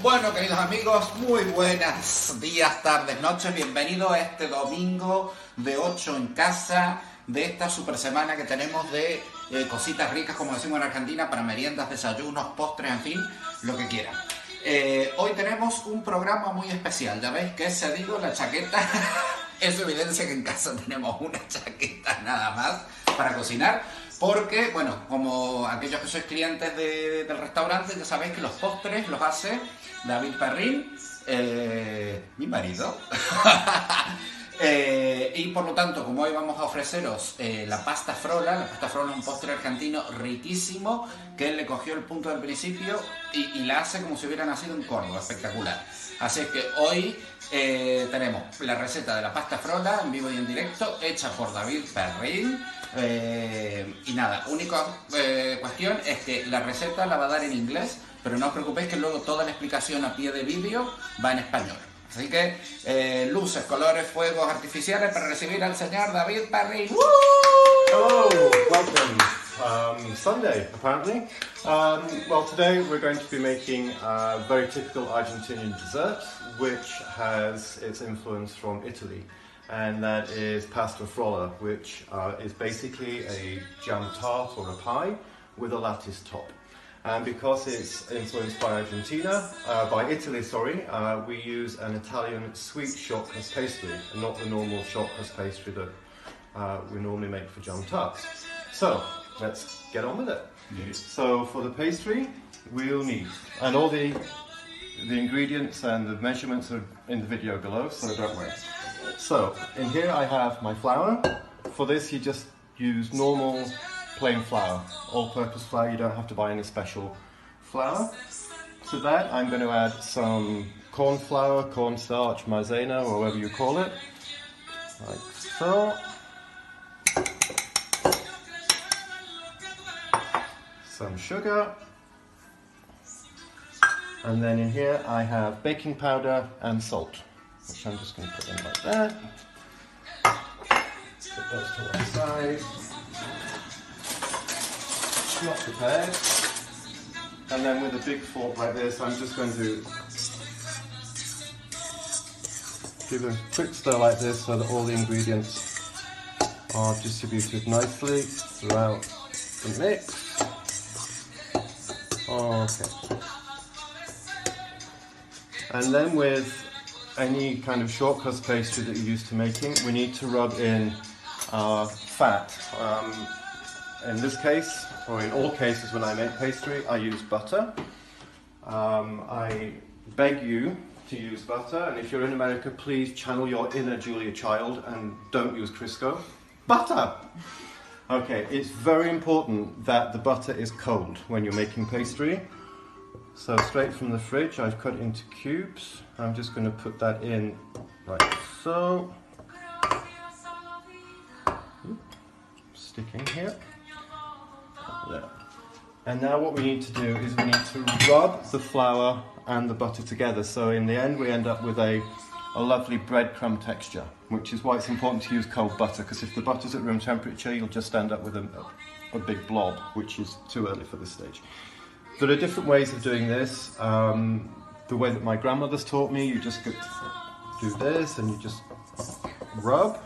Bueno, queridos amigos, muy buenos días, tardes, noches. Bienvenidos a este domingo de 8 en casa, de esta super semana que tenemos de cositas ricas, como decimos en Argentina, para meriendas, desayunos, postres, en fin, lo que quieran. Hoy tenemos un programa muy especial. Ya veis que se digo la chaqueta. Es evidencia que en casa tenemos una chaqueta nada más para cocinar. Porque, bueno, como aquellos que sois clientes del restaurante, ya sabéis que los postres los hace David Perrin, mi marido. Y por lo tanto, como hoy vamos a ofreceros la pastafrola es un postre argentino riquísimo, que él le cogió el punto del principio y la hace como si hubiera nacido en Córdoba, espectacular. Así es que hoy tenemos la receta de la pastafrola en vivo y en directo, hecha por David Perrin. Y nada, única cuestión es que la receta la va a dar en inglés, pero no os preocupéis que luego toda la explicación a pie de vídeo va en español. Así que luces, colores, fuegos artificiales para recibir al señor David Perrin. Hello, welcome. Sunday, apparently. Well, today we're going to be making a very typical Argentinian dessert, which has its influence from Italy. And that is PASTAFROLA, which is basically a jam tart or a pie with a lattice top. And because it's influenced by Italy, we use an Italian sweet shot crust pastry, and not the normal shot crust pastry that we normally make for jam tarts. So let's get on with it. Yes. So for the pastry, we'll need, and all the ingredients and the measurements are in the video below, so don't worry. So, in here I have my flour. For this you just use normal plain flour, all-purpose flour. You don't have to buy any special flour. To that I'm going to add some corn flour, cornstarch, maizena, or whatever you call it, like so. Some sugar. And then in here I have baking powder and salt, which I'm just going to put in like that. Put those to one side. Not prepared. And then with a big fork like this, I'm just going to give a quick stir like this so that all the ingredients are distributed nicely throughout the mix. Okay. And then with any kind of short crust pastry that you're used to making, we need to rub in fat. In this case, or in all cases when I make pastry, I use butter. I beg you to use butter, and if you're in America, please channel your inner Julia Child and don't use Crisco. Butter! Okay, it's very important that the butter is cold when you're making pastry. So straight from the fridge, I've cut it into cubes. I'm just going to put that in like so. Sticking here. There. And now what we need to do is we need to rub the flour and the butter together. So in the end we end up with a lovely breadcrumb texture, which is why it's important to use cold butter, because if the butter's at room temperature, you'll just end up with a big blob, which is too early for this stage. There are different ways of doing this. The way that my grandmother's taught me, you just do this and you just rub.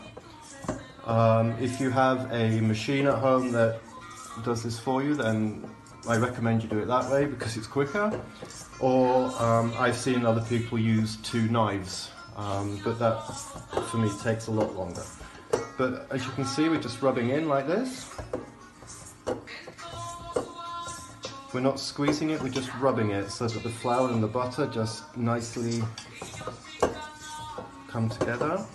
If you have a machine at home that does this for you, then I recommend you do it that way because it's quicker. Or I've seen other people use two knives, but that for me takes a lot longer. But as you can see, we're just rubbing in like this. We're not squeezing it, we're just rubbing it so that the flour and the butter just nicely come together.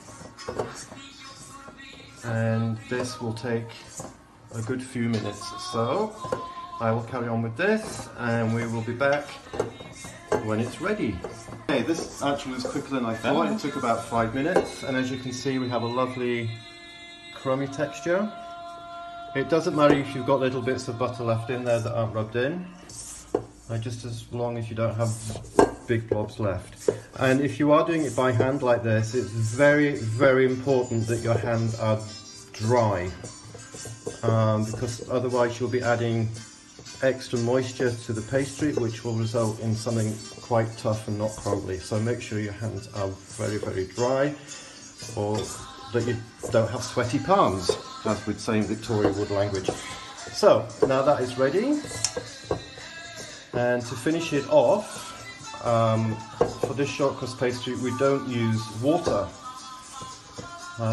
And this will take a good few minutes. So I will carry on with this and we will be back when it's ready. Okay, this actually was quicker than I thought. It took about 5 minutes, and as you can see we have a lovely crummy texture. It doesn't matter if you've got little bits of butter left in there that aren't rubbed in, just as long as you don't have big blobs left. And if you are doing it by hand like this, it's very, very important that your hands are dry, because otherwise you'll be adding extra moisture to the pastry, which will result in something quite tough and not crumbly. So make sure your hands are very, very dry, or that you don't have sweaty palms, as we'd say in Victoria Wood language. So now that is ready, and to finish it off, for this short crust pastry we don't use water.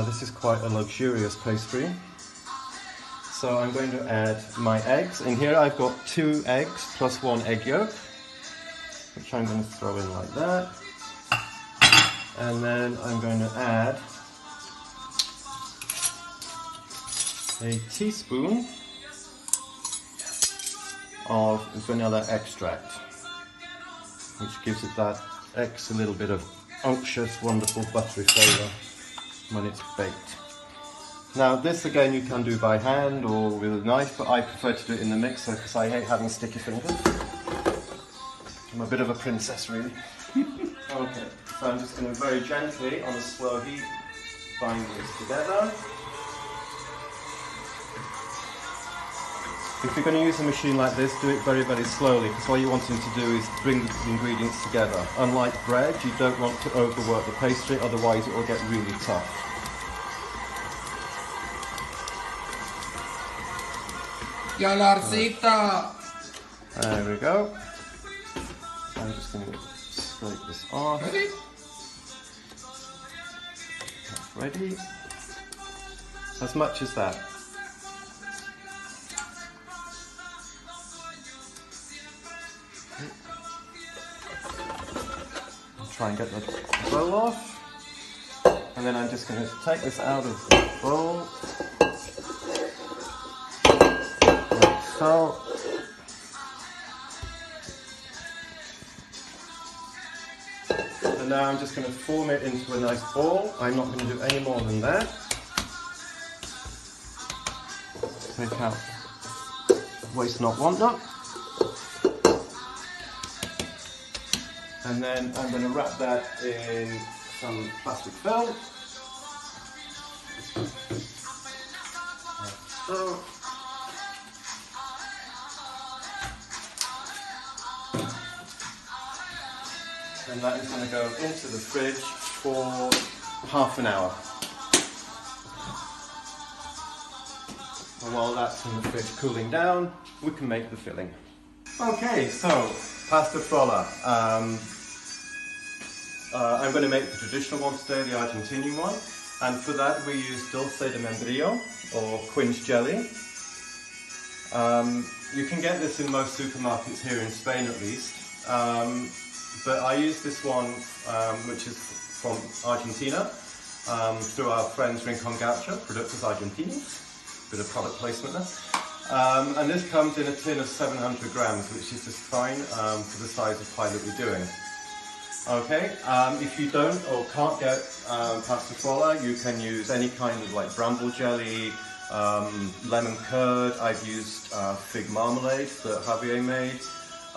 This is quite a luxurious pastry. So I'm going to add my eggs. In here I've got 2 eggs plus 1 egg yolk, which I'm going to throw in like that. And then I'm going to add a teaspoon of vanilla extract, which gives it that extra little bit of unctuous, wonderful buttery flavour when it's baked. Now this again you can do by hand or with a knife, but I prefer to do it in the mixer because I hate having sticky fingers. I'm a bit of a princess really. Okay, so I'm just going to very gently on a slow heat bind these together. If you're going to use a machine like this, do it very, very slowly, because all you're wanting to do is bring the ingredients together. Unlike bread, you don't want to overwork the pastry, otherwise it will get really tough. Ya la receta! There we go. I'm just going to scrape this off. Ready? That's ready. As much as that. Try and get the bowl off, and then I'm just going to take this out of the bowl, like so. And now I'm just going to form it into a nice ball. I'm not going to do any more than that. Take out waste not, want not. And then I'm going to wrap that in some plastic film. Like so. And that is going to go into the fridge for half an hour. And while that's in the fridge cooling down, we can make the filling. Okay, so PASTAFROLA. I'm going to make the traditional one today, the Argentinian one, and for that we use dulce de membrillo, or quince jelly. You can get this in most supermarkets here in Spain at least, but I use this one which is from Argentina, through our friends Rincon Gaucho, Productos Argentinos, bit of product placement there. And this comes in a tin of 700 grams, which is just fine for the size of pie that we're doing. Okay, if you don't or can't get PASTAFROLA, you can use any kind of like bramble jelly, lemon curd. I've used fig marmalade that Javier made.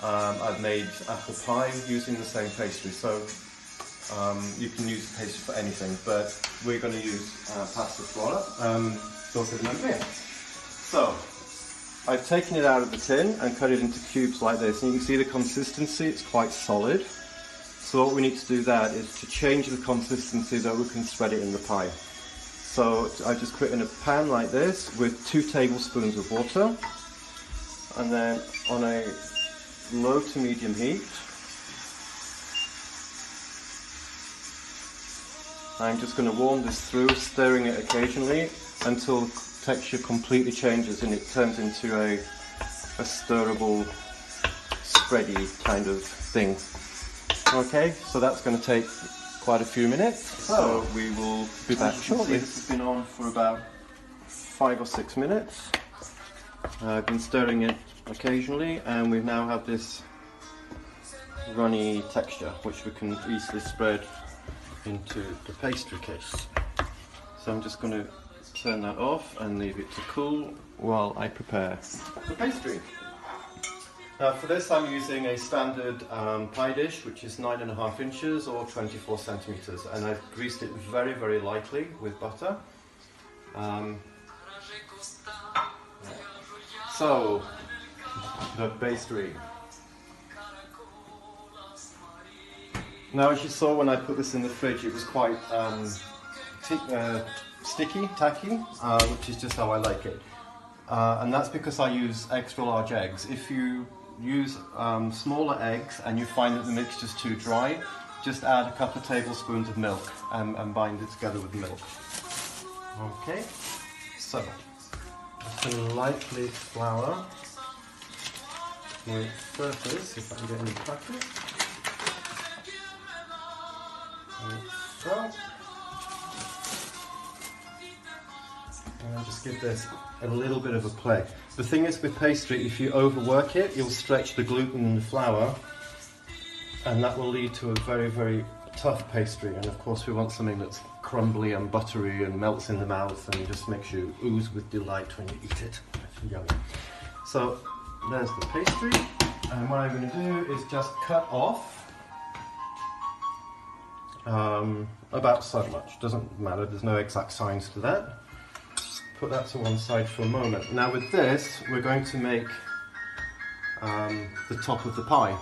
I've made apple pie using the same pastry, so you can use the pastry for anything, but we're going to use PASTAFROLA, dulce de membrillo. So I've taken it out of the tin and cut it into cubes like this, and you can see the consistency, it's quite solid. So what we need to do that is to change the consistency so we can spread it in the pie. So I just put it in a pan like this with 2 tablespoons of water, and then on a low to medium heat, I'm just going to warm this through, stirring it occasionally until the texture completely changes and it turns into a stirrable, spready kind of thing. Okay, so that's going to take quite a few minutes, so we will be back shortly. This has been on for about 5 or 6 minutes. I've been stirring it occasionally, and we now have this runny texture which we can easily spread into the pastry case. So I'm just going to turn that off and leave it to cool while I prepare the pastry. Now for this I'm using a standard pie dish, which is 9.5 inches or 24 centimeters, and I've greased it very, very lightly with butter. So the pastry. Now, as you saw when I put this in the fridge, it was quite sticky, tacky, which is just how I like it. And that's because I use extra large eggs. If you use smaller eggs and you find that the mixture's too dry, just add a couple of tablespoons of milk and bind it together with milk. Okay, so just going to lightly flour the surface, if I can get any practice. So, and I'll just give this a little bit of a play. The thing is with pastry, if you overwork it, you'll stretch the gluten in the flour, and that will lead to a very, very tough pastry. And of course we want something that's crumbly and buttery and melts in the mouth and just makes you ooze with delight when you eat it. It's yummy. So there's the pastry, and what I'm going to do is just cut off about so much. Doesn't matter, there's no exact science to that. Put that to one side for a moment. Now with this, we're going to make the top of the pie.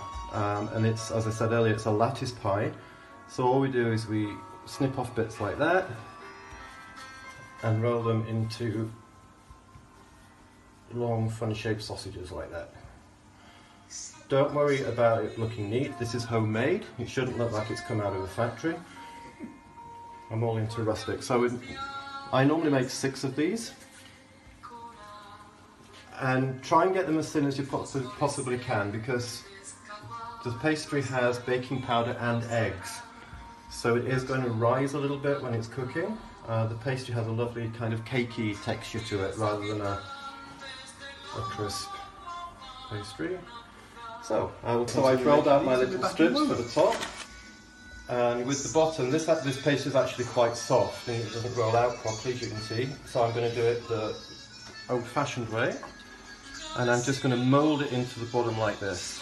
And it's, as I said earlier, it's a lattice pie. So all we do is we snip off bits like that and roll them into long, funny-shaped sausages like that. Don't worry about it looking neat. This is homemade. It shouldn't look like it's come out of a factory. I'm all into rustic. So I normally make 6 of these. And try and get them as thin as you possibly can, because the pastry has baking powder and eggs. So it is going to rise a little bit when it's cooking. The pastry has a lovely kind of cakey texture to it rather than a crisp pastry. So I've rolled out my little strips for the top, and with the bottom, this pastry is actually quite soft and it doesn't roll out properly, as you can see. So I'm going to do it the old-fashioned way, and I'm just going to mould it into the bottom like this,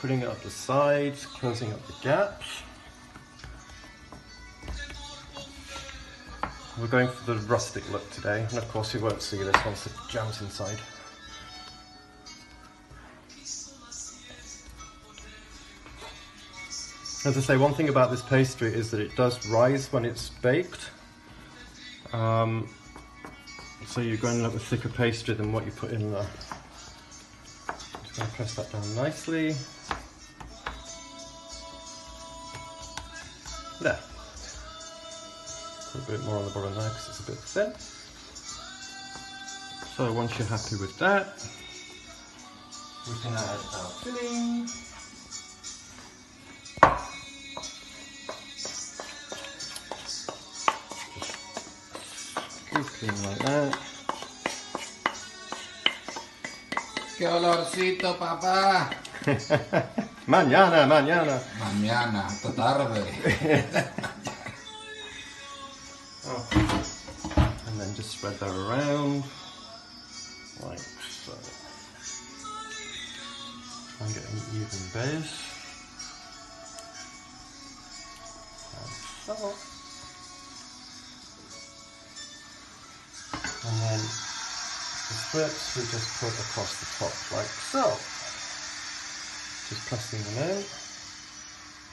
putting it up the sides, closing up the gaps. We're going for the rustic look today, and of course you won't see this once the jam's inside. As I say, one thing about this pastry is that it does rise when it's baked. So you're going to end up with thicker pastry than what you put in there. Just going to press that down nicely. There. Put a bit more on the bottom there because it's a bit thin. So once you're happy with that, we can add our filling. Like that. ¡Qué olorcito, papá! Mañana, mañana. Mañana, hasta tarde. And then just spread that around, like so. Try and get an even base. Like so. And then the strips we just put across the top, like so. Just pressing them in.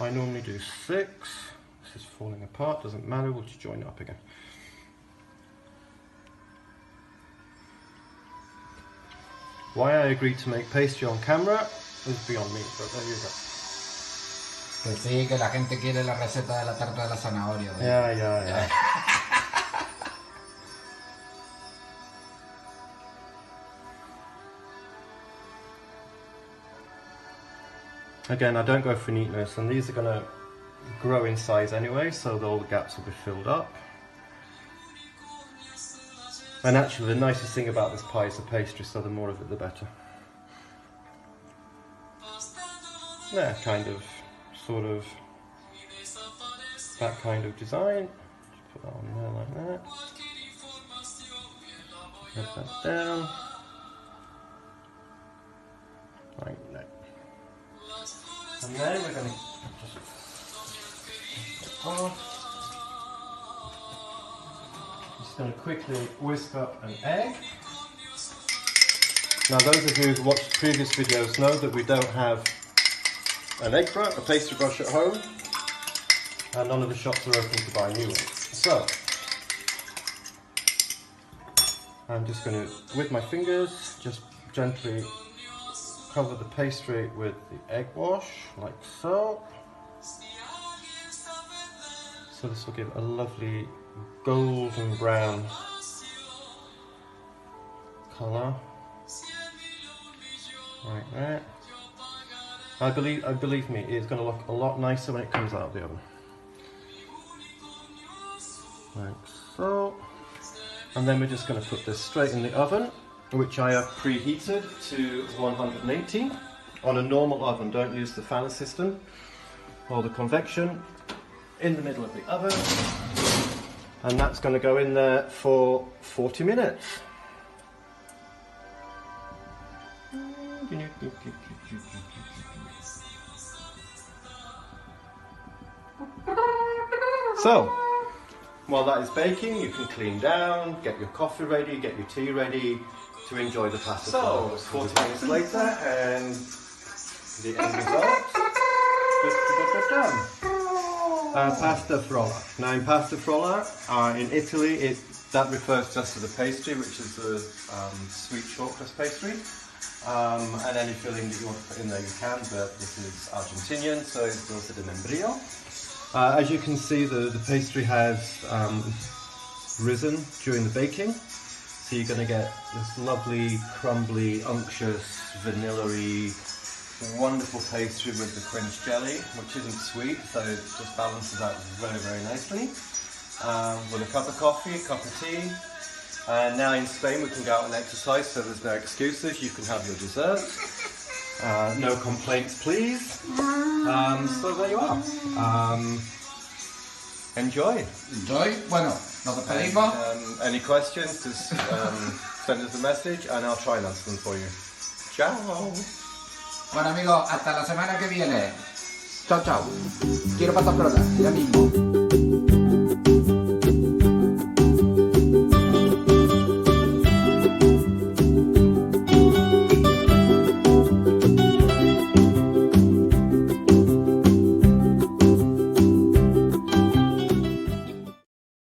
I normally do 6. This is falling apart, doesn't matter, we'll just join it up again. Why I agreed to make pastry on camera is beyond me, but there you go. Que sí, que la gente quiere la receta de la tarta de la zanahoria. Yeah. Again, I don't go for neatness, and these are going to grow in size anyway, so all the gaps will be filled up. And actually, the nicest thing about this pie is the pastry, so the more of it, the better. Yeah, kind of, sort of, that kind of design. Just put that on there like that. Rub that down. Like that. And then we're going to just going to quickly whisk up an egg. Now those of you who've watched previous videos know that we don't have an egg brush, a pastry brush at home, and none of the shops are open to buy new ones. So, I'm just going to, with my fingers, just gently cover the pastry with the egg wash, like so. So this will give a lovely golden brown colour, like that. Believe me, it's going to look a lot nicer when it comes out of the oven. Like so. And then we're just going to put this straight in the oven, which I have preheated to 180. On a normal oven, don't use the fan system or the convection. In the middle of the oven. And that's going to go in there for 40 minutes. So, while that is baking, you can clean down, get your coffee ready, get your tea ready to enjoy the pasta. So, 40 minutes later, and the end result. Pastafrola. Now in pastafrola, in Italy, that refers just to the pastry, which is the sweet short crust pastry. And any filling that you want to put in there you can, but this is Argentinian, so it's roasted in embryo. As you can see, the pastry has risen during the baking, so you're going to get this lovely, crumbly, unctuous, vanilla-y, wonderful pastry with the French jelly, which isn't sweet, so it just balances out very, very nicely. With a cup of coffee, a cup of tea. And now in Spain we can go out and exercise, so there's no excuses, you can have your dessert. No complaints, please. So there you are. Enjoy. Enjoy. Bueno, nos despedimos. Any questions, just send us a message and I'll try and answer them for you. Ciao. Bueno amigos, hasta la semana que viene. Chao, chao. Quiero pastafrola, ya mismo.